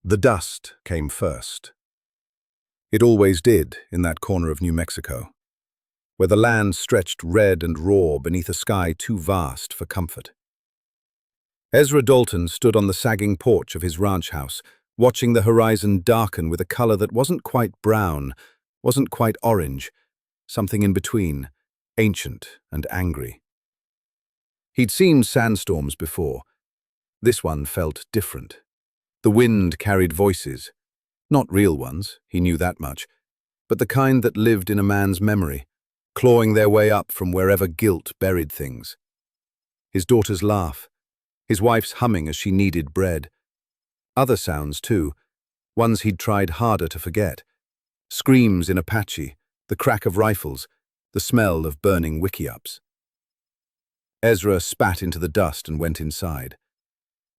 The dust came first. It always did in that corner of New Mexico, where the land stretched red and raw beneath a sky too vast for comfort. Ezra Dalton stood on the sagging porch of his ranch house, watching the horizon darken with a color that wasn't quite brown, wasn't quite orange, something in between, ancient and angry. He'd seen sandstorms before. This one felt different. The wind carried voices. Not real ones, he knew that much, but the kind that lived in a man's memory, clawing their way up from wherever guilt buried things. His daughter's laugh, his wife's humming as she kneaded bread. Other sounds, too, ones he'd tried harder to forget. Screams in Apache, the crack of rifles, the smell of burning wickiups. Ezra spat into the dust and went inside.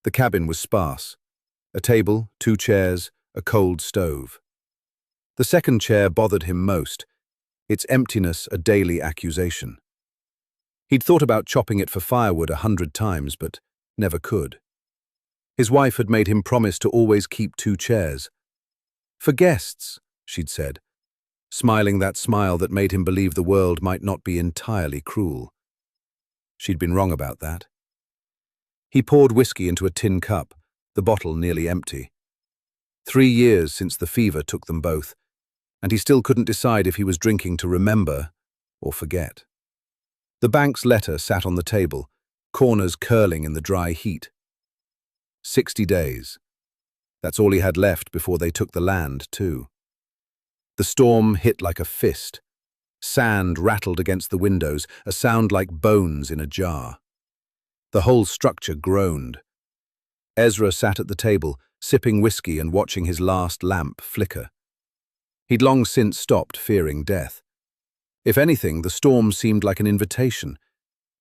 The cabin was sparse. A table, 2 chairs, a cold stove. The second chair bothered him most, its emptiness a daily accusation. He'd thought about chopping it for firewood 100 times, but never could. His wife had made him promise to always keep 2 chairs. For guests, she'd said, smiling that smile that made him believe the world might not be entirely cruel. She'd been wrong about that. He poured whiskey into a tin cup, the bottle nearly empty. 3 years since the fever took them both, and he still couldn't decide if he was drinking to remember or forget. The bank's letter sat on the table, corners curling in the dry heat. 60 days. That's all he had left before they took the land, too. The storm hit like a fist. Sand rattled against the windows, a sound like bones in a jar. The whole structure groaned. Ezra sat at the table, sipping whiskey and watching his last lamp flicker. He'd long since stopped fearing death. If anything, the storm seemed like an invitation,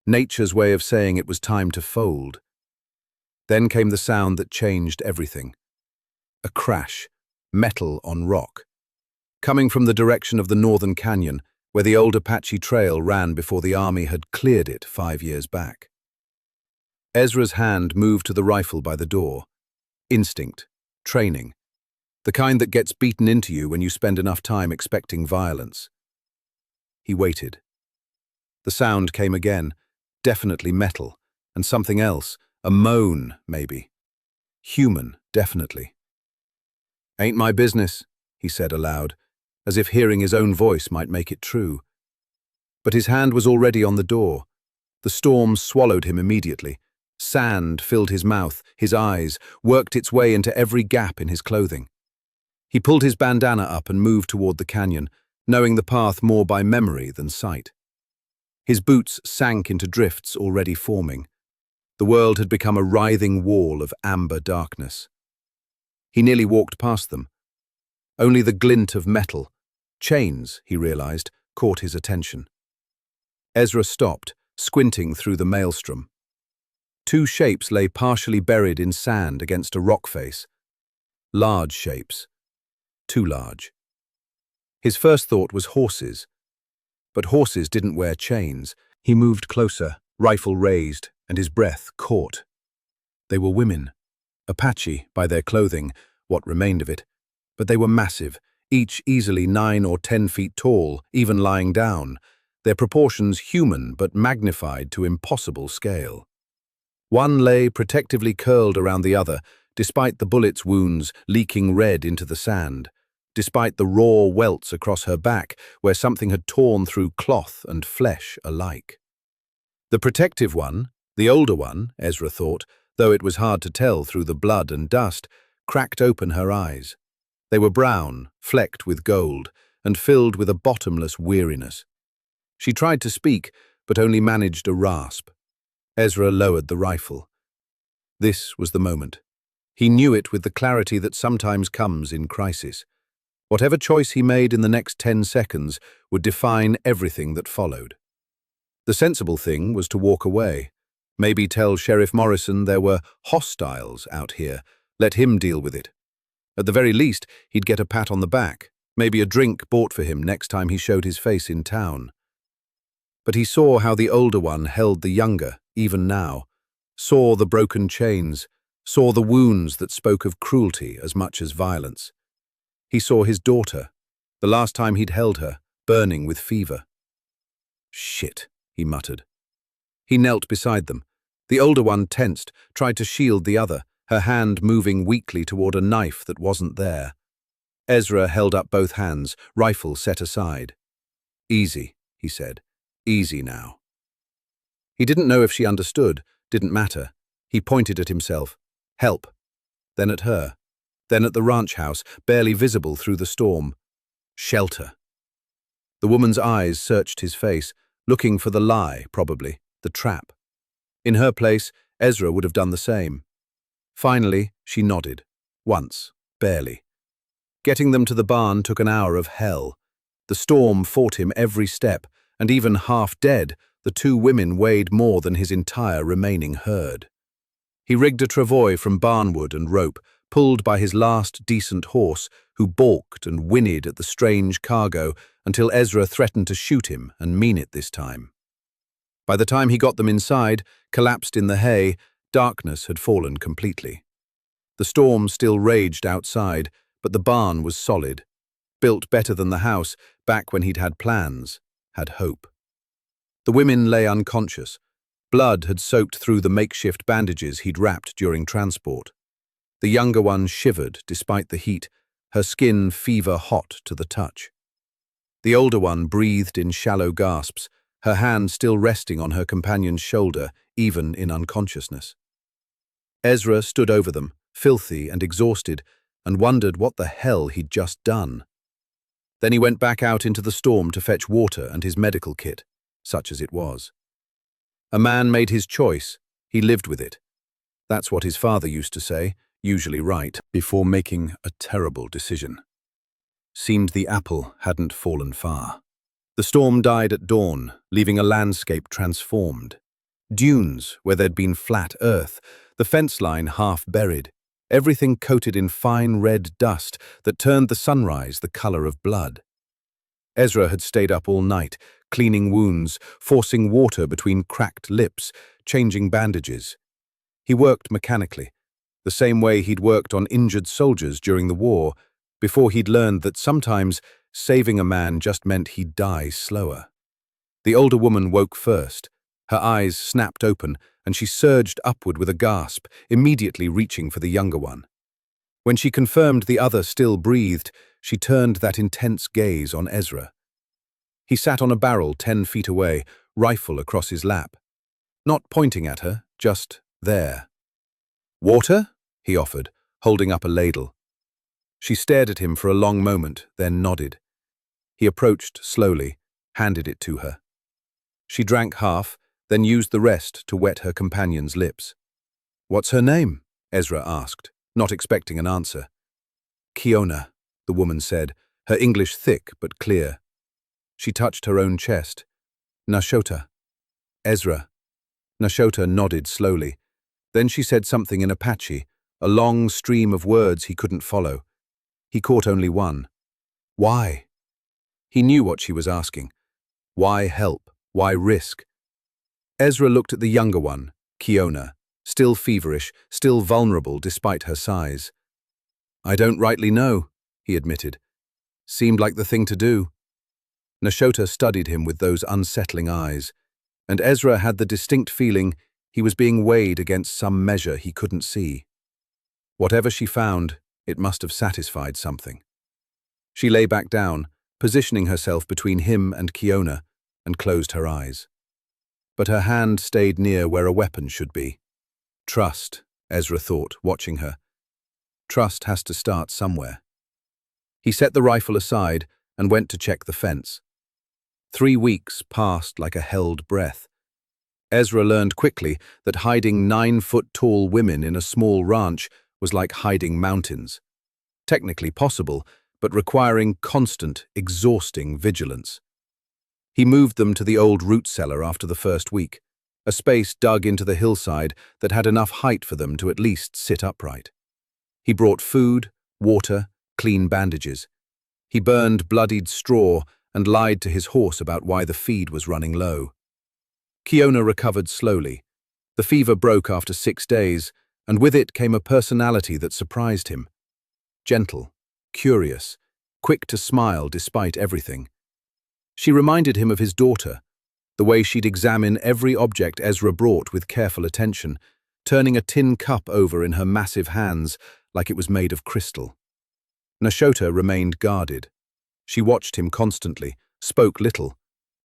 nature's way of saying it was time to fold. Then came the sound that changed everything. A crash, metal on rock. Coming from the direction of the northern canyon, where the old Apache trail ran before the army had cleared it 5 years back. Ezra's hand moved to the rifle by the door. Instinct, training, the kind that gets beaten into you when you spend enough time expecting violence. He waited. The sound came again, definitely metal, and something else, a moan, maybe. Human, definitely. "Ain't my business," he said aloud, as if hearing his own voice might make it true. But his hand was already on the door. The storm swallowed him immediately. Sand filled his mouth, his eyes, worked its way into every gap in his clothing. He pulled his bandana up and moved toward the canyon, knowing the path more by memory than sight. His boots sank into drifts already forming. The world had become a writhing wall of amber darkness. He nearly walked past them. Only the glint of metal, chains, he realized, caught his attention. Ezra stopped, squinting through the maelstrom. 2 shapes lay partially buried in sand against a rock face. Large shapes. Too large. His first thought was horses. But horses didn't wear chains. He moved closer, rifle raised, and his breath caught. They were women. Apache, by their clothing, what remained of it. But they were massive, each easily 9 or 10 feet tall, even lying down, their proportions human but magnified to impossible scale. One lay protectively curled around the other, despite the bullet's wounds leaking red into the sand, despite the raw welts across her back where something had torn through cloth and flesh alike. The protective one, the older one, Ezra thought, though it was hard to tell through the blood and dust, cracked open her eyes. They were brown, flecked with gold, and filled with a bottomless weariness. She tried to speak, but only managed a rasp. Ezra lowered the rifle. This was the moment. He knew it with the clarity that sometimes comes in crisis. Whatever choice he made in the next 10 seconds would define everything that followed. The sensible thing was to walk away. Maybe tell Sheriff Morrison there were hostiles out here. Let him deal with it. At the very least, he'd get a pat on the back, maybe a drink bought for him next time he showed his face in town. But he saw how the older one held the younger, even now, saw the broken chains, saw the wounds that spoke of cruelty as much as violence. He saw his daughter, the last time he'd held her, burning with fever. "Shit," he muttered. He knelt beside them. The older one tensed, tried to shield the other, her hand moving weakly toward a knife that wasn't there. Ezra held up both hands, rifle set aside. "Easy," he said. "Easy now." He didn't know if she understood, didn't matter. He pointed at himself. Help. Then at her. Then at the ranch house, barely visible through the storm. Shelter. The woman's eyes searched his face, looking for the lie, probably, the trap. In her place, Ezra would have done the same. Finally, she nodded. Once, barely. Getting them to the barn took an hour of hell. The storm fought him every step, and even half dead, the two women weighed more than his entire remaining herd. He rigged a travois from barnwood and rope, pulled by his last decent horse, who balked and whinnied at the strange cargo until Ezra threatened to shoot him, and mean it this time. By the time he got them inside, collapsed in the hay, darkness had fallen completely. The storm still raged outside, but the barn was solid, built better than the house, back when he'd had plans, had hope. The women lay unconscious. Blood had soaked through the makeshift bandages he'd wrapped during transport. The younger one shivered despite the heat, her skin fever-hot to the touch. The older one breathed in shallow gasps, her hand still resting on her companion's shoulder, even in unconsciousness. Ezra stood over them, filthy and exhausted, and wondered what the hell he'd just done. Then he went back out into the storm to fetch water and his medical kit, such as it was. A man made his choice, he lived with it. That's what his father used to say, usually right, before making a terrible decision. Seemed the apple hadn't fallen far. The storm died at dawn, leaving a landscape transformed. Dunes where there'd been flat earth, the fence line half buried, everything coated in fine red dust that turned the sunrise the color of blood. Ezra had stayed up all night, cleaning wounds, forcing water between cracked lips, changing bandages. He worked mechanically, the same way he'd worked on injured soldiers during the war, before he'd learned that sometimes saving a man just meant he'd die slower. The older woman woke first. Her eyes snapped open, and she surged upward with a gasp, immediately reaching for the younger one. When she confirmed the other still breathed, she turned that intense gaze on Ezra. He sat on a barrel 10 feet away, rifle across his lap. Not pointing at her, just there. "Water?" he offered, holding up a ladle. She stared at him for a long moment, then nodded. He approached slowly, handed it to her. She drank half, then used the rest to wet her companion's lips. "What's her name?" Ezra asked, not expecting an answer. "Kiona," the woman said, her English thick but clear. She touched her own chest. "Nashota." "Ezra." Nashota nodded slowly. Then she said something in Apache, a long stream of words he couldn't follow. He caught only one. Why? He knew what she was asking. Why help? Why risk? Ezra looked at the younger one, Kiona, still feverish, still vulnerable despite her size. "I don't rightly know," he admitted. "Seemed like the thing to do." Nashota studied him with those unsettling eyes, and Ezra had the distinct feeling he was being weighed against some measure he couldn't see. Whatever she found, it must have satisfied something. She lay back down, positioning herself between him and Kiona, and closed her eyes. But her hand stayed near where a weapon should be. Trust, Ezra thought, watching her. Trust has to start somewhere. He set the rifle aside and went to check the fence. 3 weeks passed like a held breath. Ezra learned quickly that hiding 9-foot-tall women in a small ranch was like hiding mountains. Technically possible, but requiring constant, exhausting vigilance. He moved them to the old root cellar after the first week, a space dug into the hillside that had enough height for them to at least sit upright. He brought food, water, clean bandages. He burned bloodied straw and lied to his horse about why the feed was running low. Kiona recovered slowly. The fever broke after 6 days, and with it came a personality that surprised him. Gentle, curious, quick to smile despite everything. She reminded him of his daughter, the way she'd examine every object Ezra brought with careful attention, turning a tin cup over in her massive hands like it was made of crystal. Nashota remained guarded. She watched him constantly, spoke little,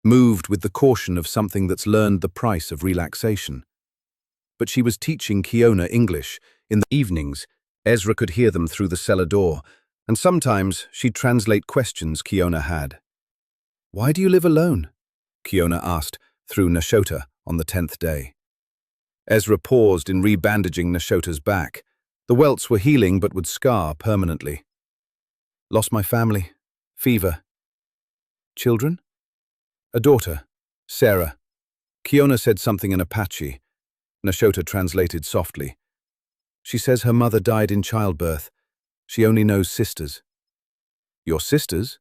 moved with the caution of something that's learned the price of relaxation. But she was teaching Kiona English. In the evenings, Ezra could hear them through the cellar door, and sometimes she'd translate questions Kiona had. "Why do you live alone?" Kiona asked through Nashota on the 10th day. Ezra paused in rebandaging Nashota's back. The welts were healing but would scar permanently. "Lost my family. Fever." "Children?" "A daughter, Sarah." Kiona said something in Apache. Nashota translated softly. "She says her mother died in childbirth. She only knows sisters." "Your sisters?"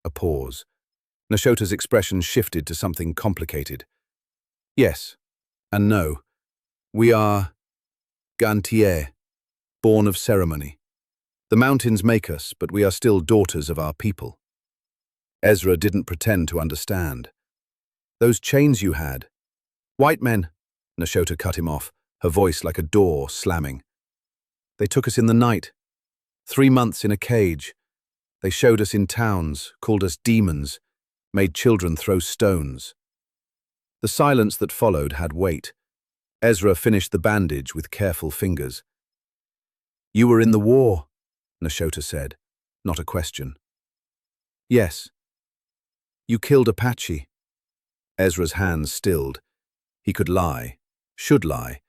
A pause. Nashota's expression shifted to something complicated. "Yes, and no. We are Gantier, born of ceremony. The mountains make us, but we are still daughters of our people." Ezra didn't pretend to understand. "Those chains you had." "White men," Nashota cut him off, her voice like a door slamming. "They took us in the night. 3 months in a cage. They showed us in towns, called us demons, made children throw stones." The silence that followed had weight. Ezra finished the bandage with careful fingers. "You were in the war," Nashota said, not a question. "Yes." "You killed Apache." Ezra's hands stilled. He could lie, should lie,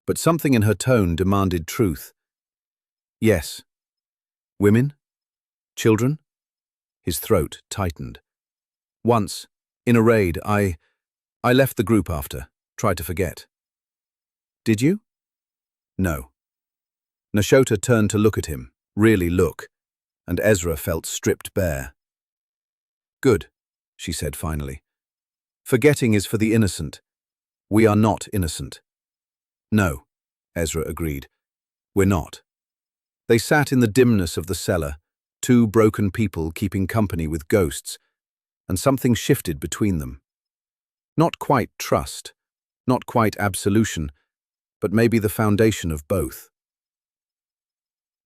but something in her tone demanded truth. "Yes." "Women? Children?" His throat tightened. "Once, in a raid, I left the group after, tried to forget." "Did you?" "No." Nashota turned to look at him, really look, and Ezra felt stripped bare. "Good," she said finally. "Forgetting is for the innocent. We are not innocent." "No," Ezra agreed. "We're not." They sat in the dimness of the cellar, two broken people keeping company with ghosts, and something shifted between them. Not quite trust, not quite absolution, but maybe the foundation of both.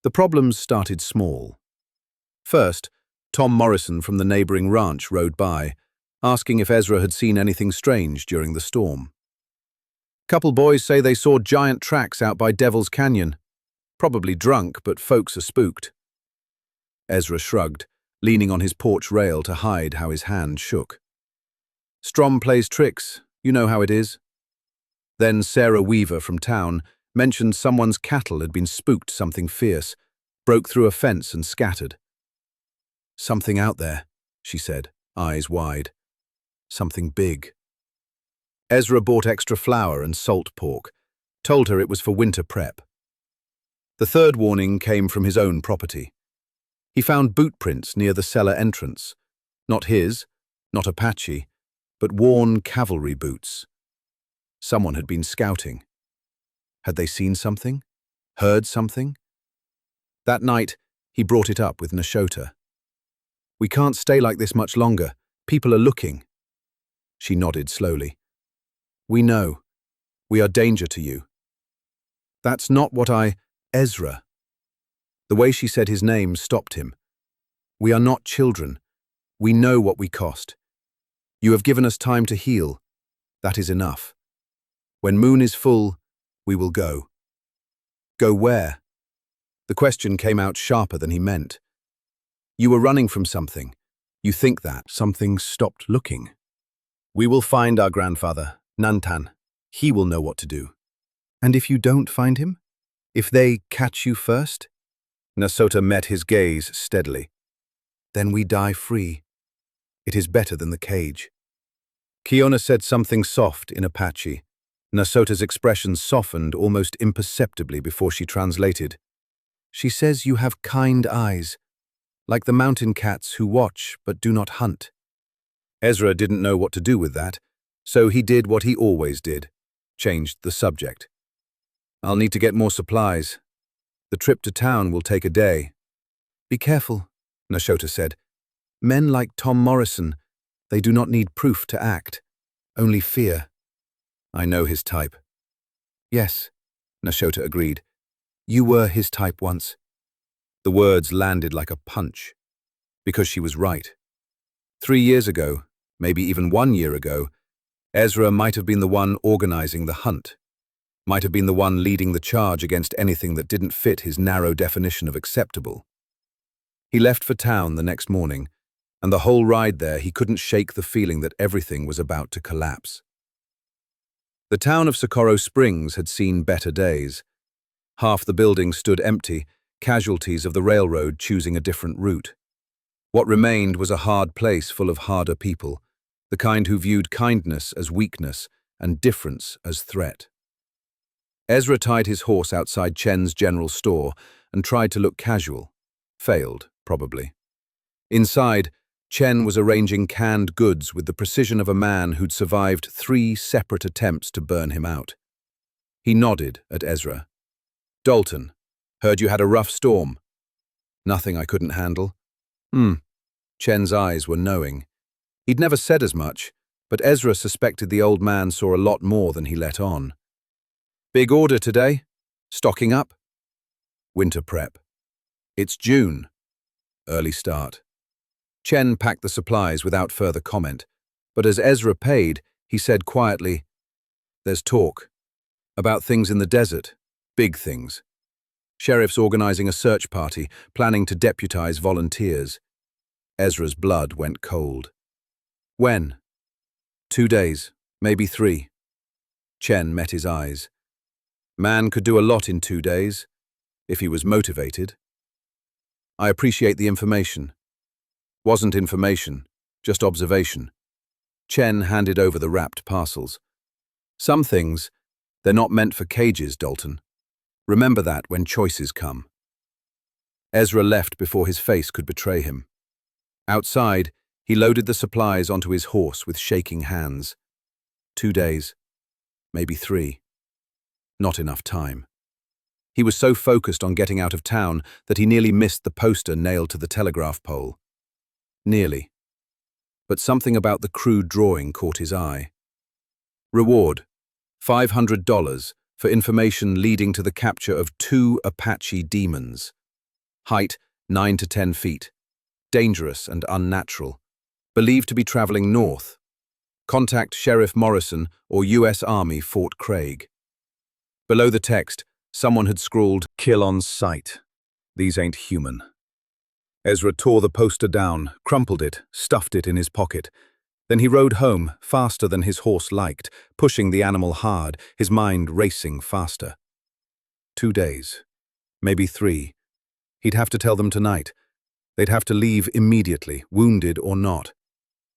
The problems started small. First, Tom Morrison from the neighboring ranch rode by, asking if Ezra had seen anything strange during the storm. "Couple boys say they saw giant tracks out by Devil's Canyon. Probably drunk, but folks are spooked." Ezra shrugged, leaning on his porch rail to hide how his hand shook. "Strom plays tricks, you know how it is." Then Sarah Weaver from town mentioned someone's cattle had been spooked something fierce, broke through a fence and scattered. "Something out there," she said, eyes wide. "Something big." Ezra bought extra flour and salt pork, told her it was for winter prep. The third warning came from his own property. He found boot prints near the cellar entrance. Not his, not Apache, but worn cavalry boots. Someone had been scouting. Had they seen something? Heard something? That night, he brought it up with Nashota. "We can't stay like this much longer. People are looking." She nodded slowly. "We know. We are danger to you." "That's not what Ezra." The way she said his name stopped him. "We are not children. We know what we cost. You have given us time to heal. That is enough. When Moon is full, we will go." "Go where?" The question came out sharper than he meant. "You were running from something. You think that something stopped looking." "We will find our grandfather, Nantan. He will know what to do." "And if you don't find him? If they catch you first?" Nasota met his gaze steadily. "Then we die free. It is better than the cage." Kiona said something soft in Apache. Nasota's expression softened almost imperceptibly before she translated. "She says you have kind eyes, like the mountain cats who watch but do not hunt." Ezra didn't know what to do with that, so he did what he always did, changed the subject. I'll need to get more supplies. The trip to town will take a day. Be careful, Nashota said. Men like Tom Morrison, they do not need proof to act, only fear. I know his type. Yes, Nashota agreed. You were his type once. The words landed like a punch, because she was right. 3 years ago, maybe even 1 year ago, Ezra might have been the one organizing the hunt, might have been the one leading the charge against anything that didn't fit his narrow definition of acceptable. He left for town the next morning, and the whole ride there he couldn't shake the feeling that everything was about to collapse. The town of Socorro Springs had seen better days. Half the buildings stood empty, casualties of the railroad choosing a different route. What remained was a hard place full of harder people, the kind who viewed kindness as weakness and difference as threat. Ezra tied his horse outside Chen's general store and tried to look casual. Failed, probably. Inside, Chen was arranging canned goods with the precision of a man who'd survived 3 separate attempts to burn him out. He nodded at Ezra. Dalton, heard you had a rough storm. Nothing I couldn't handle. Chen's eyes were knowing. He'd never said as much, but Ezra suspected the old man saw a lot more than he let on. Big order today? Stocking up? Winter prep. It's June. Early start. Chen packed the supplies without further comment, but as Ezra paid, he said quietly, There's talk. About things in the desert. Big things. Sheriff's organizing a search party, planning to deputize volunteers. Ezra's blood went cold. When? 2 days, maybe 3. Chen met his eyes. Man could do a lot in 2 days, if he was motivated. I appreciate the information. Wasn't information, just observation. Chen handed over the wrapped parcels. Some things, they're not meant for cages, Dalton. Remember that when choices come. Ezra left before his face could betray him. Outside, he loaded the supplies onto his horse with shaking hands. 2 days, maybe 3. Not enough time. He was so focused on getting out of town that he nearly missed the poster nailed to the telegraph pole. Nearly. But something about the crude drawing caught his eye. Reward, $500 for information leading to the capture of 2 Apache demons. Height, 9 to 10 feet. Dangerous and unnatural. Believed to be traveling north. Contact Sheriff Morrison or U.S. Army Fort Craig. Below the text, someone had scrawled, Kill on sight. These ain't human. Ezra tore the poster down, crumpled it, stuffed it in his pocket. Then he rode home, faster than his horse liked, pushing the animal hard, his mind racing faster. 2 days. Maybe 3. He'd have to tell them tonight. They'd have to leave immediately, wounded or not.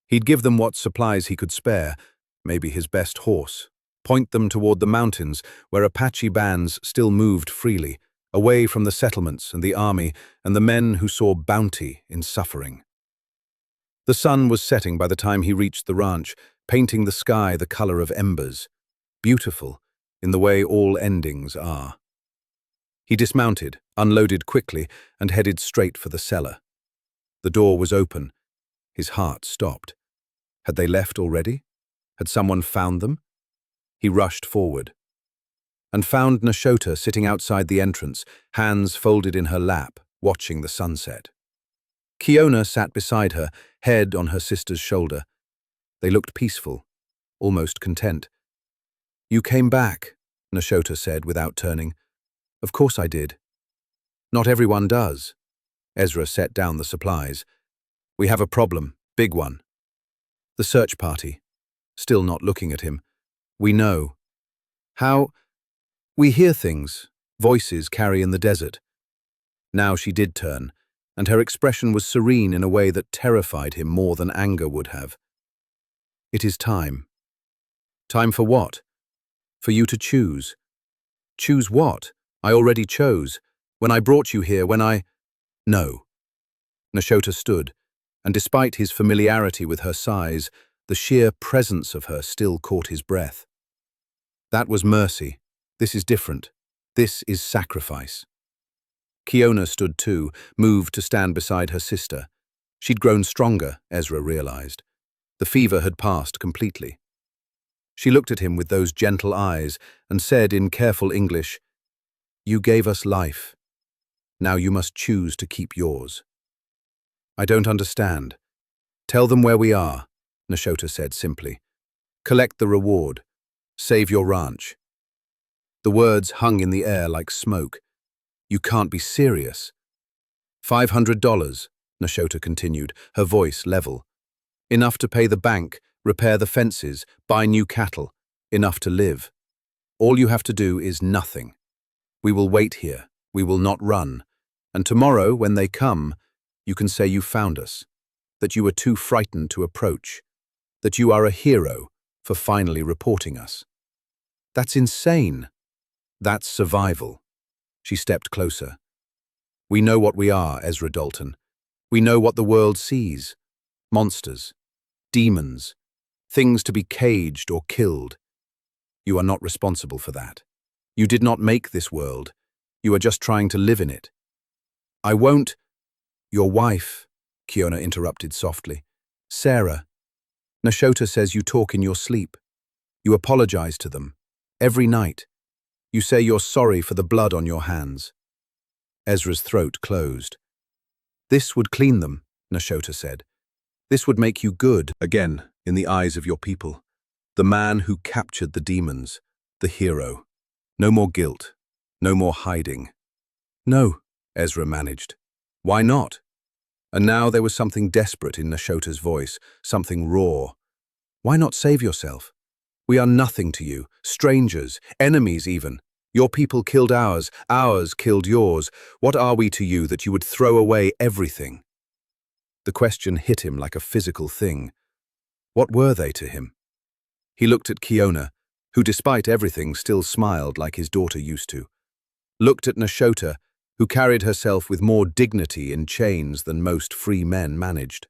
He'd give them what supplies he could spare, maybe his best horse, point them toward the mountains where Apache bands still moved freely, away from the settlements and the army and the men who saw bounty in suffering. The sun was setting by the time he reached the ranch, painting the sky the color of embers, beautiful in the way all endings are. He dismounted, unloaded quickly, and headed straight for the cellar. The door was open. His heart stopped. Had they left already? Had someone found them? He rushed forward and found Nashota sitting outside the entrance, hands folded in her lap, watching the sunset. Kiona sat beside her, head on her sister's shoulder. They looked peaceful, almost content. You came back, Nashota said without turning. Of course I did. Not everyone does. Ezra set down the supplies. We have a problem, big one. The search party. Still not looking at him. We know. How? We hear things, voices carry in the desert. Now she did turn, and her expression was serene in a way that terrified him more than anger would have. It is time. Time for what? For you to choose. Choose what? I already chose. When I brought you here, when I... No. Nashota stood, and despite his familiarity with her size, the sheer presence of her still caught his breath. That was mercy. This is different. This is sacrifice. Kiona stood too, moved to stand beside her sister. She'd grown stronger, Ezra realized. The fever had passed completely. She looked at him with those gentle eyes and said in careful English, "You gave us life. Now you must choose to keep yours." "I don't understand." "Tell them where we are," Nashota said simply. "Collect the reward. Save your ranch." The words hung in the air like smoke. "You can't be serious." $500, Nashota continued, her voice level. "Enough to pay the bank, repair the fences, buy new cattle. Enough to live. All you have to do is nothing. We will wait here. We will not run. And tomorrow, when they come, you can say you found us, that you were too frightened to approach, that you are a hero for finally reporting us." "That's insane." "That's survival." She stepped closer. "We know what we are, Ezra Dalton. We know what the world sees. Monsters. Demons. Things to be caged or killed. You are not responsible for that. You did not make this world. You are just trying to live in it." "I won't—" "Your wife," Kiona interrupted softly. "Sarah. Nashota says you talk in your sleep. You apologize to them. Every night. You say you're sorry for the blood on your hands." Ezra's throat closed. "This would clean them," Nashota said. "This would make you good again in the eyes of your people. The man who captured the demons. The hero. No more guilt. No more hiding." "No," Ezra managed. "Why not?" And now there was something desperate in Nashota's voice, something raw. "Why not save yourself? We are nothing to you, strangers, enemies even. Your people killed ours killed yours. What are we to you that you would throw away everything?" The question hit him like a physical thing. What were they to him? He looked at Kiona, who despite everything still smiled like his daughter used to. Looked at Nashota, who carried herself with more dignity in chains than most free men managed.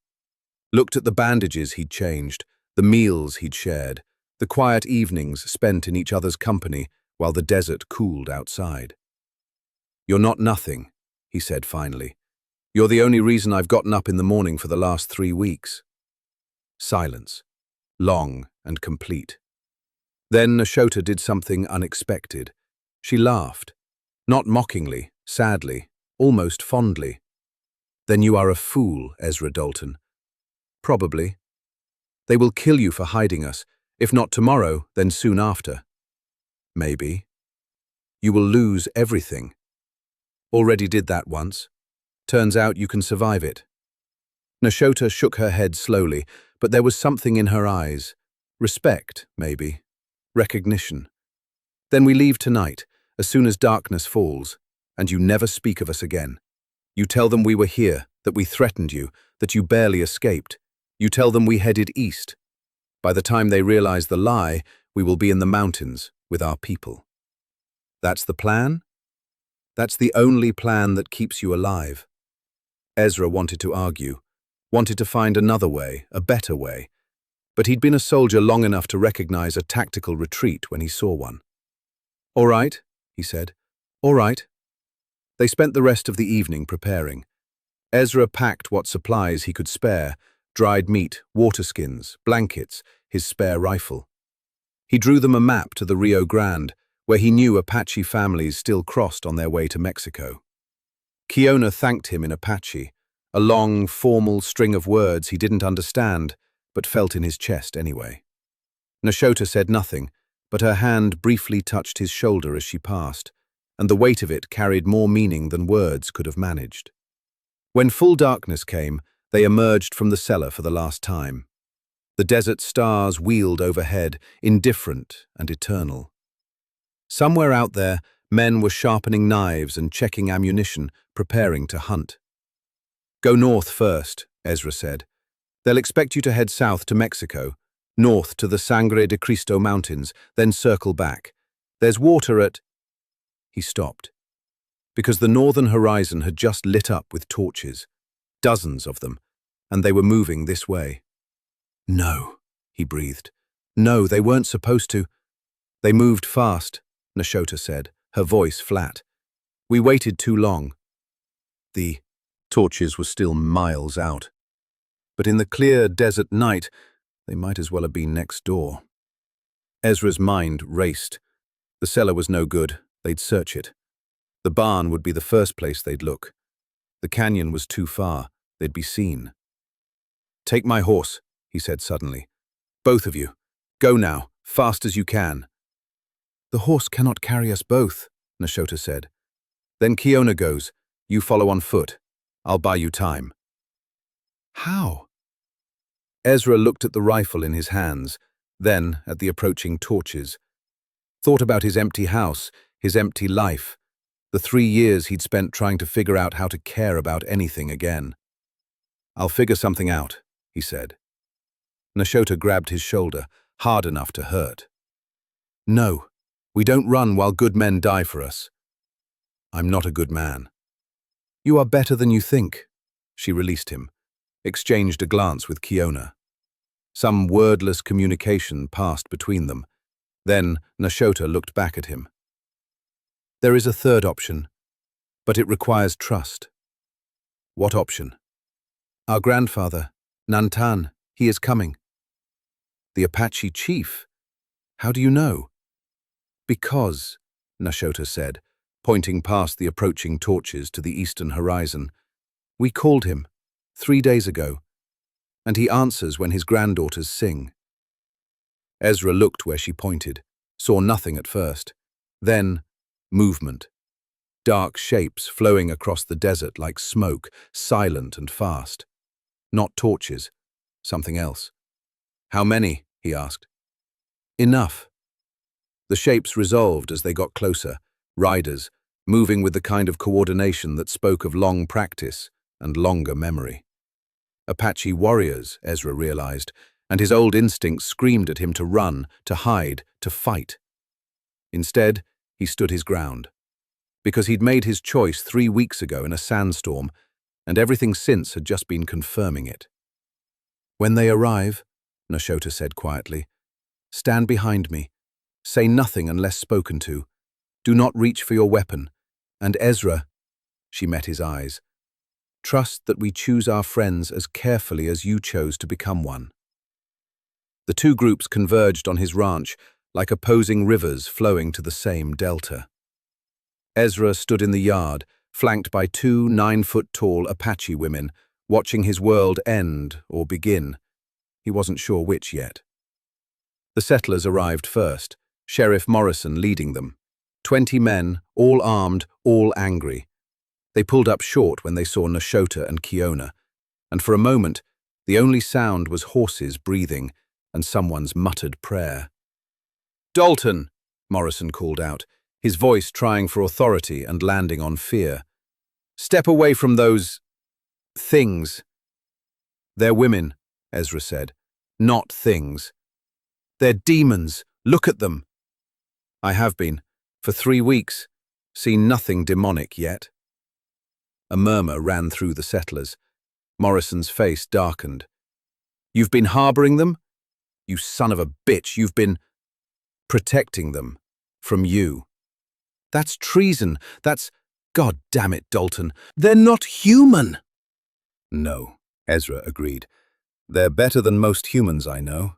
Looked at the bandages he'd changed, the meals he'd shared, the quiet evenings spent in each other's company while the desert cooled outside. "You're not nothing," he said finally. "You're the only reason I've gotten up in the morning for the last 3 weeks." Silence. Long and complete. Then Nashota did something unexpected. She laughed. Not mockingly, sadly, almost fondly. "Then you are a fool, Ezra Dalton." "Probably. They will kill you for hiding us. If not tomorrow, then soon after." "Maybe. You will lose everything." "Already did that once. Turns out you can survive it." Nashota shook her head slowly, but there was something in her eyes. Respect, maybe. Recognition. "Then we leave tonight, as soon as darkness falls, and you never speak of us again. You tell them we were here, that we threatened you, that you barely escaped. You tell them we headed east. By the time they realize the lie, we will be in the mountains with our people." "That's the plan?" "That's the only plan that keeps you alive." Ezra wanted to argue, wanted to find another way, a better way. But he'd been a soldier long enough to recognize a tactical retreat when he saw one. "All right," he said. "All right." They spent the rest of the evening preparing. Ezra packed what supplies he could spare: dried meat, water skins, blankets, his spare rifle. He drew them a map to the Rio Grande, where he knew Apache families still crossed on their way to Mexico. Kiona thanked him in Apache, a long, formal string of words he didn't understand, but felt in his chest anyway. Nashota said nothing, but her hand briefly touched his shoulder as she passed, and the weight of it carried more meaning than words could have managed. When full darkness came, they emerged from the cellar for the last time. The desert stars wheeled overhead, indifferent and eternal. Somewhere out there, men were sharpening knives and checking ammunition, preparing to hunt. "Go north first," Ezra said. "They'll expect you to head south to Mexico, north to the Sangre de Cristo Mountains, then circle back. There's water at—" He stopped, because the northern horizon had just lit up with torches, dozens of them, and they were moving this way. "No," he breathed. "No, they weren't supposed to." "They moved fast," Nashota said, her voice flat. "We waited too long." The torches were still miles out. But in the clear desert night, they might as well have been next door. Ezra's mind raced. The cellar was no good. They'd search it. The barn would be the first place they'd look. The canyon was too far. They'd be seen. "Take my horse," he said suddenly. "Both of you. Go now, fast as you can." "The horse cannot carry us both," Nashota said. "Then Kiona goes. You follow on foot. I'll buy you time." "How?" Ezra looked at the rifle in his hands, then at the approaching torches. Thought about his empty house, his empty life, the 3 years he'd spent trying to figure out how to care about anything again. "I'll figure something out," he said. Nashota grabbed his shoulder, hard enough to hurt. "No, we don't run while good men die for us." "I'm not a good man." "You are better than you think." She released him, exchanged a glance with Kiona. Some wordless communication passed between them. Then Nashota looked back at him. "There is a third option, but it requires trust." "What option?" "Our grandfather, Nantan, he is coming." "The Apache chief? How do you know?" "Because," Nashota said, pointing past the approaching torches to the eastern horizon, "we called him 3 days ago, and he answers when his granddaughters sing." Ezra looked where she pointed, saw nothing at first. Then, movement. Dark shapes flowing across the desert like smoke, silent and fast. Not torches, something else. "How many?" he asked. "Enough." The shapes resolved as they got closer, riders, moving with the kind of coordination that spoke of long practice and longer memory. Apache warriors, Ezra realized, and his old instincts screamed at him to run, to hide, to fight. Instead, he stood his ground. Because he'd made his choice 3 weeks ago in a sandstorm, and everything since had just been confirming it. "When they arrive," Nashota said quietly, "stand behind me. Say nothing unless spoken to. Do not reach for your weapon. And Ezra," she met his eyes, "trust that we choose our friends as carefully as you chose to become one." The two groups converged on his ranch like opposing rivers flowing to the same delta. Ezra stood in the yard, flanked by 2 9-foot-tall Apache women, watching his world end or begin. He wasn't sure which yet. The settlers arrived first, Sheriff Morrison leading them. 20 men, all armed, all angry. They pulled up short when they saw Nashota and Kiona, and for a moment, the only sound was horses breathing and someone's muttered prayer. "Dalton!" Morrison called out, his voice trying for authority and landing on fear. "Step away from those things." "They're women," Ezra said. "Not things. They're demons. Look at them." "I have been, for 3 weeks. Seen nothing demonic yet." A murmur ran through the settlers. Morrison's face darkened. "You've been harboring them? You son of a bitch, you've been protecting them. From you. That's treason. That's... God damn it, Dalton. They're not human." "No," Ezra agreed. "They're better than most humans I know."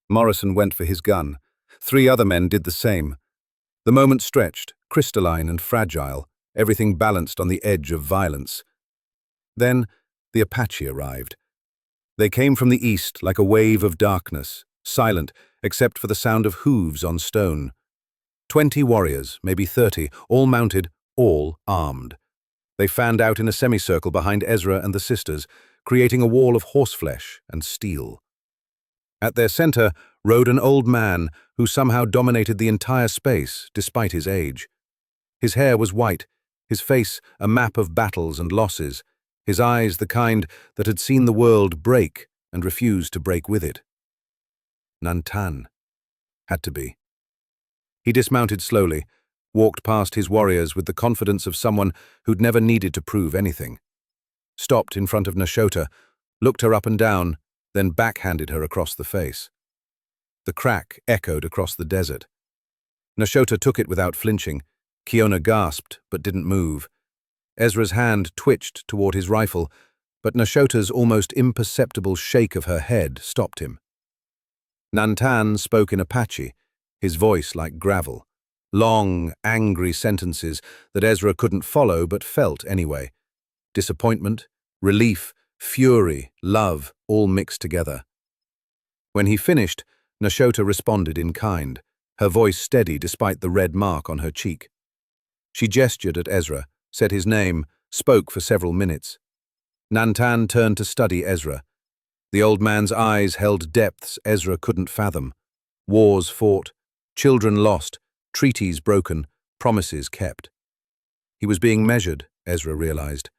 Morrison went for his gun. 3 other men did the same. The moment stretched, crystalline and fragile, everything balanced on the edge of violence. Then the Apache arrived. They came from the east like a wave of darkness, silent except for the sound of hooves on stone. 20 warriors, maybe 30, all mounted, all armed. They fanned out in a semicircle behind Ezra and the sisters, creating a wall of horseflesh and steel. At their center rode an old man who somehow dominated the entire space, despite his age. His hair was white, his face a map of battles and losses, his eyes the kind that had seen the world break and refused to break with it. Nantan. Had to be. He dismounted slowly, walked past his warriors with the confidence of someone who'd never needed to prove anything. Stopped in front of Nashota, looked her up and down, then backhanded her across the face. The crack echoed across the desert. Nashota took it without flinching. Kiona gasped, but didn't move. Ezra's hand twitched toward his rifle, but Nashota's almost imperceptible shake of her head stopped him. Nantan spoke in Apache, his voice like gravel. Long, angry sentences that Ezra couldn't follow but felt anyway. Disappointment, relief, fury, love, all mixed together. When he finished, Nashota responded in kind, her voice steady despite the red mark on her cheek. She gestured at Ezra, said his name, spoke for several minutes. Nantan turned to study Ezra. The old man's eyes held depths Ezra couldn't fathom. Wars fought, children lost, treaties broken, promises kept. He was being measured, Ezra realized,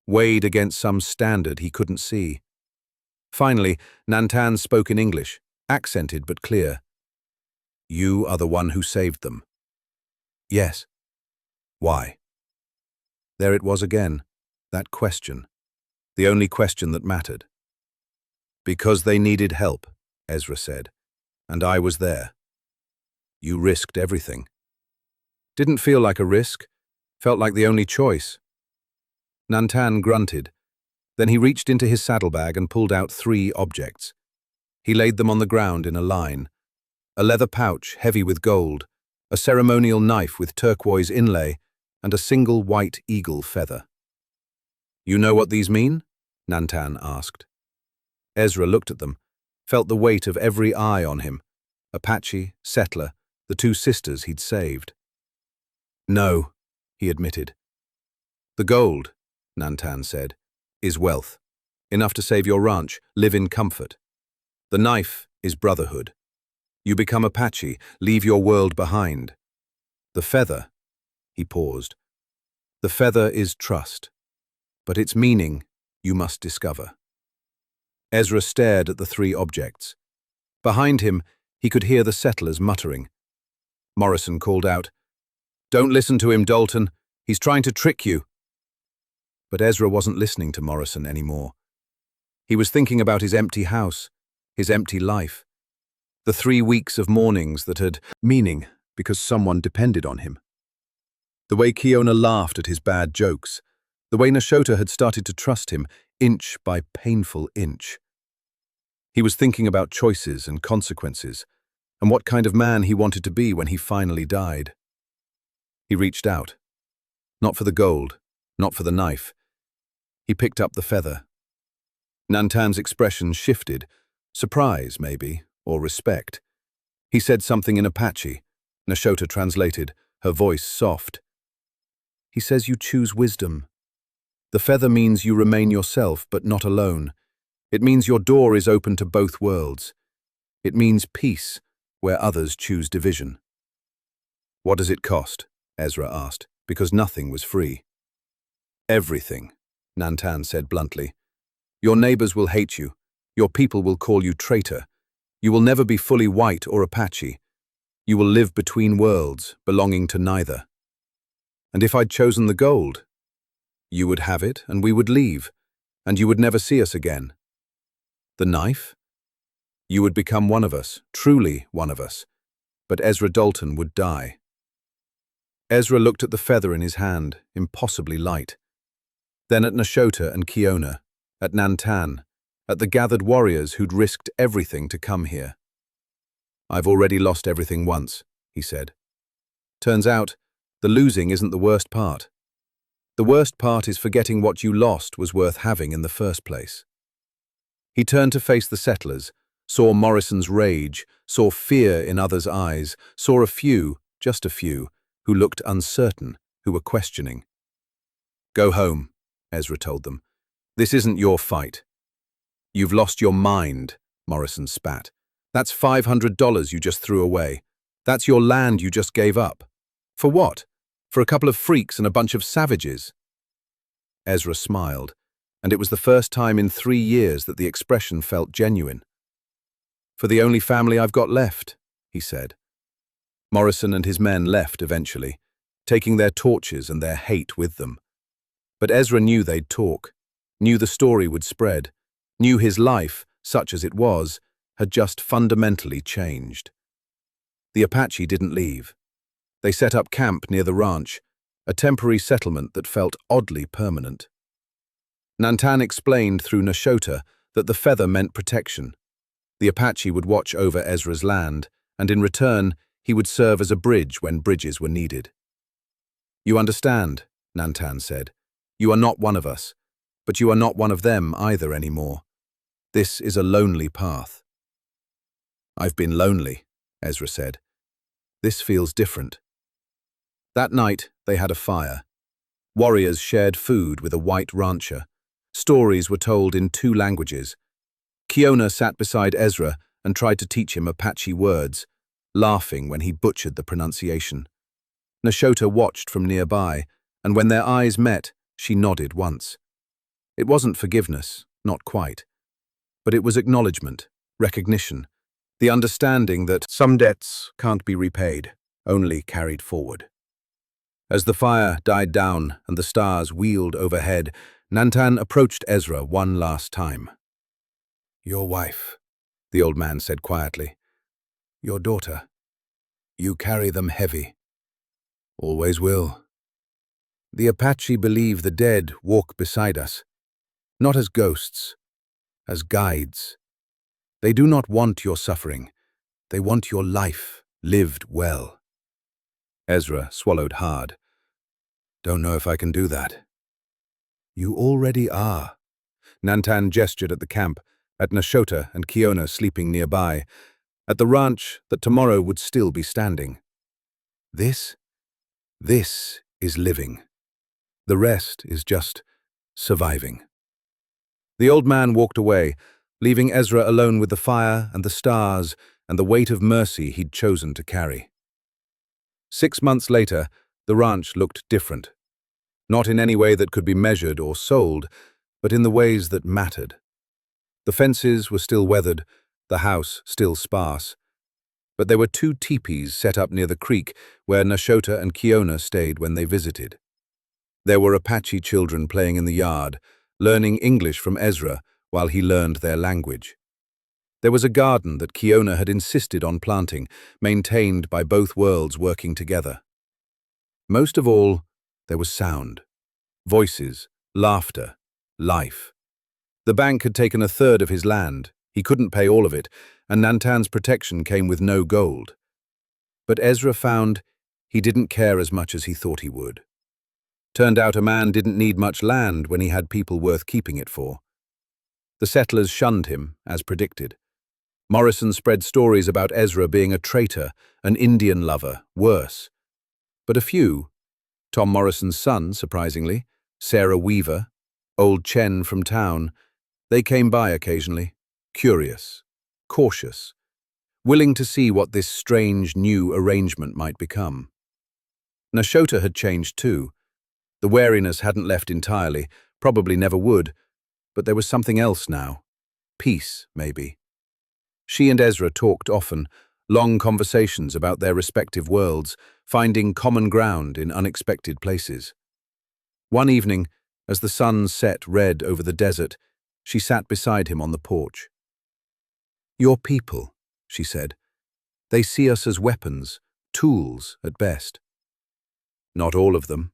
weighed against some standard he couldn't see. Finally, Nantan spoke in English, accented but clear. "You are the one who saved them." "Yes." "Why?" There it was again, that question, the only question that mattered. "Because they needed help," Ezra said, "and I was there." "You risked everything." "Didn't feel like a risk, felt like the only choice." Nantan grunted. Then he reached into his saddlebag and pulled out 3 objects. He laid them on the ground in a line. A leather pouch heavy with gold, a ceremonial knife with turquoise inlay, and a single white eagle feather. "You know what these mean?" Nantan asked. Ezra looked at them, felt the weight of every eye on him. Apache, settler, the 2 sisters he'd saved. "No," he admitted. "The gold," Nantan said, "is wealth. Enough to save your ranch, live in comfort. The knife is brotherhood. You become Apache, leave your world behind. The feather," he paused, "the feather is trust, but its meaning you must discover." Ezra stared at the 3 objects. Behind him, he could hear the settlers muttering. Morrison called out, "Don't listen to him, Dalton. He's trying to trick you." But Ezra wasn't listening to Morrison anymore. He was thinking about his empty house, his empty life, the 3 weeks of mornings that had meaning because someone depended on him. The way Kiona laughed at his bad jokes, the way Nashota had started to trust him, inch by painful inch. He was thinking about choices and consequences, and what kind of man he wanted to be when he finally died. He reached out. Not for the gold, not for the knife. He picked up the feather. Nantan's expression shifted, surprise maybe, or respect. He said something in Apache. Nashota translated, her voice soft. "He says you choose wisdom. The feather means you remain yourself, but not alone. It means your door is open to both worlds. It means peace, where others choose division." "What does it cost?" Ezra asked, because nothing was free. "Everything," Nantan said bluntly. "Your neighbors will hate you. Your people will call you traitor. You will never be fully white or Apache. You will live between worlds, belonging to neither." "And if I'd chosen the gold?" "You would have it, and we would leave, and you would never see us again." "The knife?" "You would become one of us, truly one of us, but Ezra Dalton would die." Ezra looked at the feather in his hand, impossibly light. Then at Nashota and Kiona, at Nantan, at the gathered warriors who'd risked everything to come here. "I've already lost everything once," he said. "Turns out, the losing isn't the worst part. The worst part is forgetting what you lost was worth having in the first place." He turned to face the settlers, saw Morrison's rage, saw fear in others' eyes, saw a few, just a few, who looked uncertain, who were questioning. "Go home," Ezra told them. "This isn't your fight." "You've lost your mind," Morrison spat. "That's $500 you just threw away. That's your land you just gave up. For what? For a couple of freaks and a bunch of savages?" Ezra smiled, and it was the first time in 3 years that the expression felt genuine. "For the only family I've got left," he said. Morrison and his men left eventually, taking their torches and their hate with them. But Ezra knew they'd talk, knew the story would spread, knew his life, such as it was, had just fundamentally changed. The Apache didn't leave. They set up camp near the ranch, a temporary settlement that felt oddly permanent. Nantan explained through Nashota that the feather meant protection. The Apache would watch over Ezra's land, and in return, he would serve as a bridge when bridges were needed. "You understand," Nantan said. "You are not one of us, but you are not one of them either anymore. This is a lonely path." "I've been lonely," Ezra said. "This feels different." That night, they had a fire. Warriors shared food with a white rancher. Stories were told in 2 languages. Kiona sat beside Ezra and tried to teach him Apache words, laughing when he butchered the pronunciation. Nashota watched from nearby, and when their eyes met, she nodded once. It wasn't forgiveness, not quite. But it was acknowledgement, recognition, the understanding that some debts can't be repaid, only carried forward. As the fire died down and the stars wheeled overhead, Nantan approached Ezra one last time. "Your wife," the old man said quietly. "Your daughter. You carry them heavy. Always will. The Apache believe the dead walk beside us, not as ghosts, as guides. They do not want your suffering. They want your life lived well." Ezra swallowed hard. "Don't know if I can do that." "You already are." Nantan gestured at the camp, at Nashota and Kiona sleeping nearby, at the ranch that tomorrow would still be standing. This is living. The rest is just surviving." The old man walked away, leaving Ezra alone with the fire and the stars and the weight of mercy he'd chosen to carry. 6 months later, the ranch looked different. Not in any way that could be measured or sold, but in the ways that mattered. The fences were still weathered, the house still sparse. But there were 2 teepees set up near the creek where Nashota and Kiona stayed when they visited. There were Apache children playing in the yard, learning English from Ezra while he learned their language. There was a garden that Kiona had insisted on planting, maintained by both worlds working together. Most of all, there was sound. Voices, laughter, life. The bank had taken 1/3 of his land. He couldn't pay all of it, and Nantan's protection came with no gold. But Ezra found he didn't care as much as he thought he would. Turned out a man didn't need much land when he had people worth keeping it for. The settlers shunned him, as predicted. Morrison spread stories about Ezra being a traitor, an Indian lover, worse. But a few, Tom Morrison's son, surprisingly, Sarah Weaver, old Chen from town, they came by occasionally, curious, cautious, willing to see what this strange new arrangement might become. Nashota had changed too. The wariness hadn't left entirely, probably never would, but there was something else now. Peace, maybe. She and Ezra talked often, long conversations about their respective worlds, finding common ground in unexpected places. One evening, as the sun set red over the desert, she sat beside him on the porch. "Your people," she said. "They see us as weapons, tools at best." "Not all of them."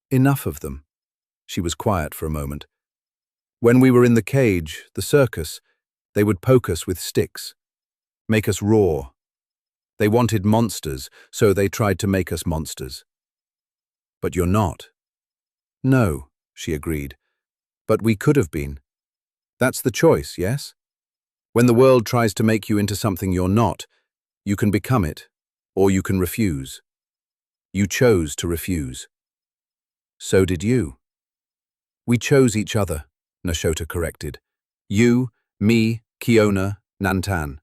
"Enough of them." She was quiet for a moment. "When we were in the cage, the circus, they would poke us with sticks, make us roar. They wanted monsters, so they tried to make us monsters." "But you're not." "No," she agreed. "But we could have been. That's the choice, yes? When the world tries to make you into something you're not, you can become it, or you can refuse. You chose to refuse. So did you." "We chose each other," Nashota corrected. "You, me, Kiona, Nantan.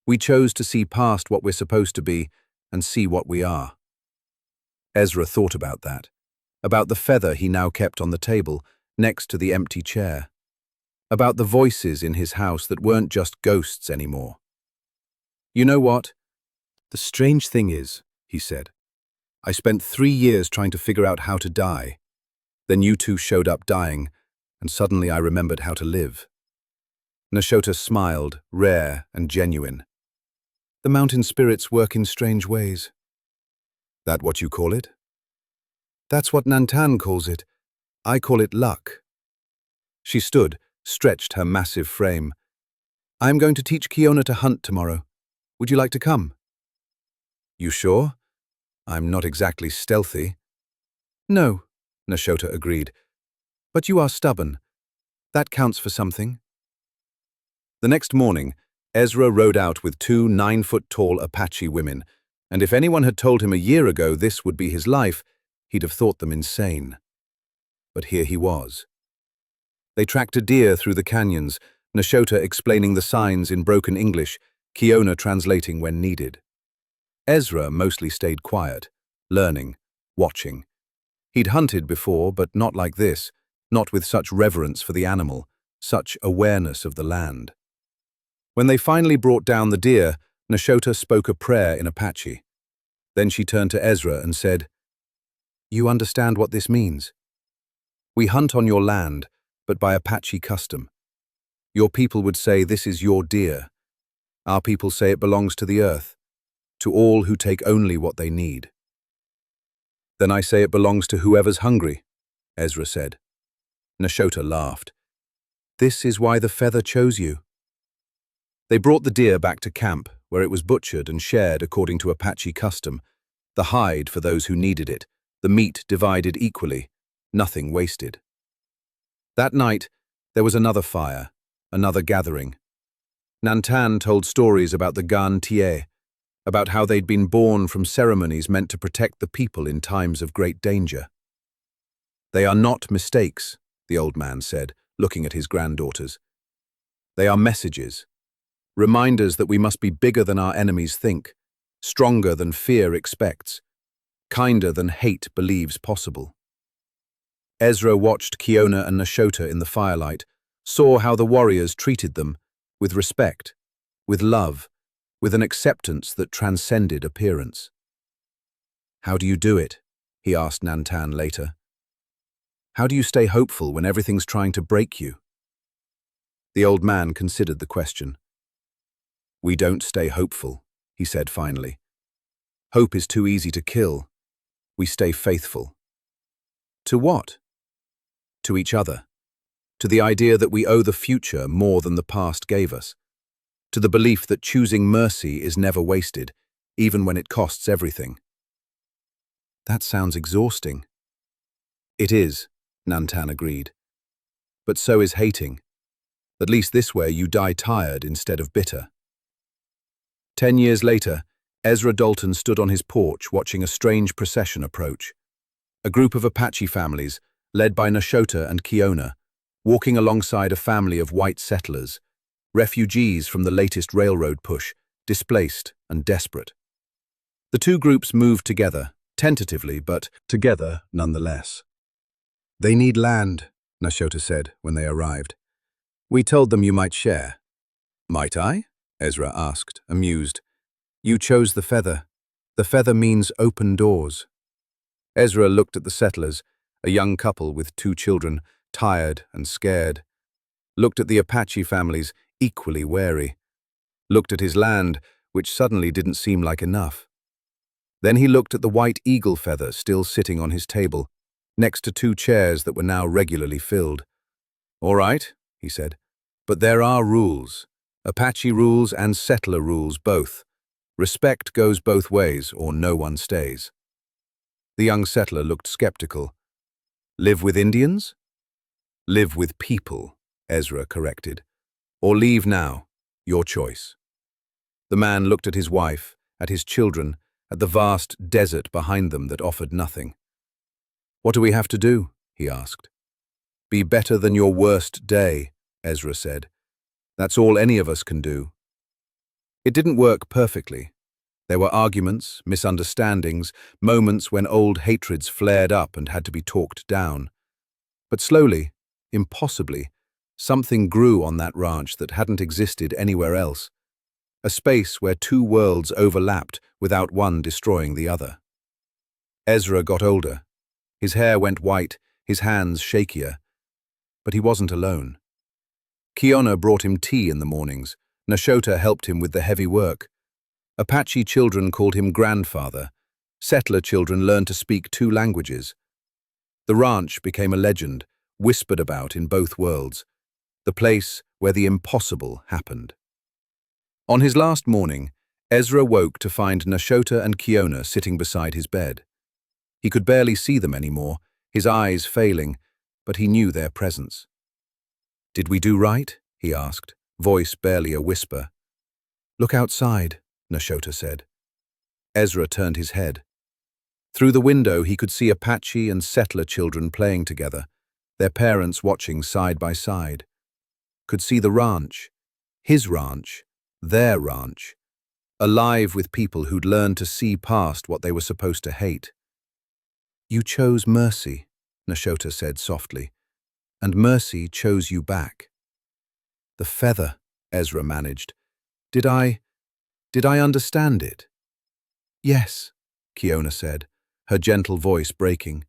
We chose to see past what we're supposed to be and see what we are." Ezra thought about that, about the feather he now kept on the table, next to the empty chair, about the voices in his house that weren't just ghosts anymore. "You know what? The strange thing is," he said, "I spent 3 years trying to figure out how to die. Then you 2 showed up dying, and suddenly I remembered how to live." Nashota smiled, rare and genuine. "The mountain spirits work in strange ways." That what you call it? That's what Nantan calls it. I call it luck. She stood, stretched her massive frame. I am going to teach Kiona to hunt tomorrow. Would you like to come? You sure? I'm not exactly stealthy. No, Nashota agreed. But you are stubborn. That counts for something. The next morning, Ezra rode out with two 9-foot-tall Apache women, and if anyone had told him a year ago this would be his life, he'd have thought them insane. But here he was. They tracked a deer through the canyons, Nashota explaining the signs in broken English, Kiona translating when needed. Ezra mostly stayed quiet, learning, watching. He'd hunted before, but not like this, not with such reverence for the animal, such awareness of the land. When they finally brought down the deer, Nashota spoke a prayer in Apache. Then she turned to Ezra and said, You understand what this means? We hunt on your land, but by Apache custom. Your people would say this is your deer. Our people say it belongs to the earth, to all who take only what they need. Then I say it belongs to whoever's hungry, Ezra said. Nashota laughed. This is why the feather chose you. They brought the deer back to camp, where it was butchered and shared according to Apache custom, the hide for those who needed it, the meat divided equally, nothing wasted. That night, there was another fire, another gathering. Nantan told stories about the Gan Tie, about how they'd been born from ceremonies meant to protect the people in times of great danger. They are not mistakes, the old man said, looking at his granddaughters. They are messages, reminders that we must be bigger than our enemies think, stronger than fear expects, kinder than hate believes possible. Ezra watched Kiona and Nashota in the firelight, saw how the warriors treated them, with respect, with love, with an acceptance that transcended appearance. How do you do it? He asked Nantan later. How do you stay hopeful when everything's trying to break you? The old man considered the question. We don't stay hopeful, he said finally. Hope is too easy to kill. We stay faithful. To what? To each other. To the idea that we owe the future more than the past gave us. To the belief that choosing mercy is never wasted, even when it costs everything. That sounds exhausting. It is, Nantan agreed. But so is hating. At least this way you die tired instead of bitter. 10 years later, Ezra Dalton stood on his porch watching a strange procession approach. A group of Apache families, led by Nashota and Kiona, walking alongside a family of white settlers, refugees from the latest railroad push, displaced and desperate. The two groups moved together, tentatively, but together nonetheless. They need land, Nashota said when they arrived. We told them you might share. Might I? Ezra asked, amused. You chose the feather. The feather means open doors. Ezra looked at the settlers, a young couple with 2 children, tired and scared. Looked at the Apache families, equally wary. Looked at his land, which suddenly didn't seem like enough. Then he looked at the white eagle feather still sitting on his table, next to 2 chairs that were now regularly filled. All right, he said, but there are rules. Apache rules and settler rules both. Respect goes both ways, or no one stays. The young settler looked skeptical. Live with Indians? Live with people, Ezra corrected. Or leave now, your choice. The man looked at his wife, at his children, at the vast desert behind them that offered nothing. What do we have to do? He asked. Be better than your worst day, Ezra said. That's all any of us can do. It didn't work perfectly. There were arguments, misunderstandings, moments when old hatreds flared up and had to be talked down. But slowly, impossibly, something grew on that ranch that hadn't existed anywhere else. A space where 2 worlds overlapped without one destroying the other. Ezra got older. His hair went white, his hands shakier. But he wasn't alone. Kiona brought him tea in the mornings. Nashota helped him with the heavy work. Apache children called him grandfather, Settler children learned to speak 2 languages. The ranch became a legend, whispered about in both worlds, the place where the impossible happened. On his last morning, Ezra woke to find Nashota and Kiona sitting beside his bed. He could barely see them anymore, his eyes failing, but he knew their presence. "Did we do right?" he asked, voice barely a whisper. "Look outside," Nashota said. Ezra turned his head. Through the window he could see Apache and settler children playing together, their parents watching side by side. Could see the ranch, his ranch, their ranch, alive with people who'd learned to see past what they were supposed to hate. "You chose mercy," Nashota said softly, "and mercy chose you back." "The feather," Ezra managed. Did I understand it?" "Yes," Kiona said, her gentle voice breaking.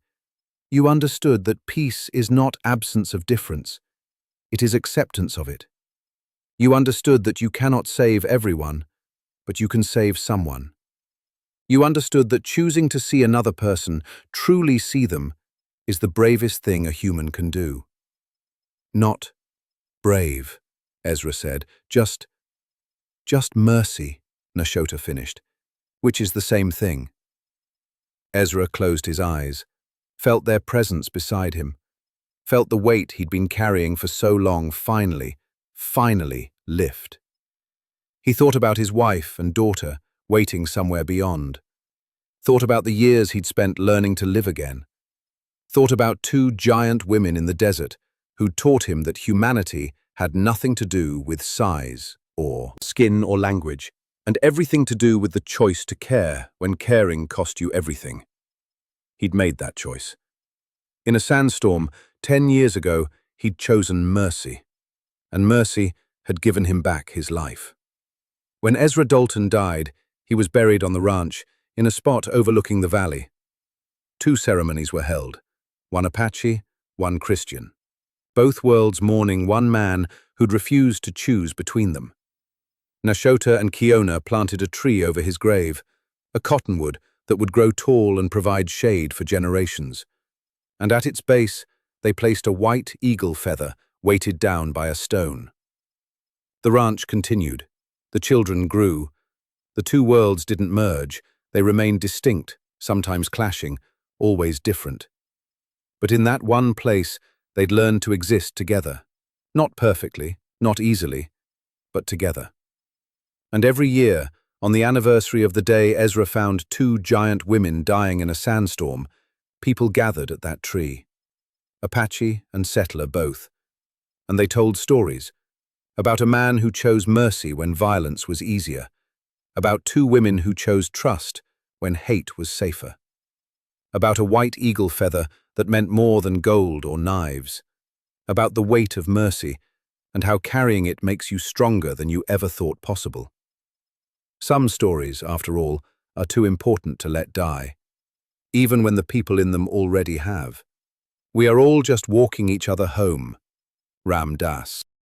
"You understood that peace is not absence of difference. It is acceptance of it. You understood that you cannot save everyone, but you can save someone. You understood that choosing to see another person, truly see them, is the bravest thing a human can do." "Not brave," Ezra said, just mercy," Nashota finished, "which is the same thing." Ezra closed his eyes, felt their presence beside him, felt the weight he'd been carrying for so long finally lift. He thought about his wife and daughter waiting somewhere beyond, thought about the years he'd spent learning to live again, thought about 2 giant women in the desert who'd taught him that humanity had nothing to do with size or skin or language, and everything to do with the choice to care when caring cost you everything. He'd made that choice. In a sandstorm, 10 years ago, he'd chosen mercy, and mercy had given him back his life. When Ezra Dalton died, he was buried on the ranch, in a spot overlooking the valley. 2 ceremonies were held, one Apache, one Christian, both worlds mourning one man who'd refused to choose between them. Nashota and Kiona planted a tree over his grave, a cottonwood that would grow tall and provide shade for generations. And at its base, they placed a white eagle feather weighted down by a stone. The ranch continued. The children grew. The 2 worlds didn't merge. They remained distinct, sometimes clashing, always different. But in that one place, they'd learned to exist together. Not perfectly, not easily, but together. And every year, on the anniversary of the day Ezra found 2 giant women dying in a sandstorm, people gathered at that tree. Apache and settler both. And they told stories about a man who chose mercy when violence was easier, about 2 women who chose trust when hate was safer, about a white eagle feather that meant more than gold or knives, about the weight of mercy and how carrying it makes you stronger than you ever thought possible. Some stories, after all, are too important to let die, even when the people in them already have. We are all just walking each other home. Ram Dass.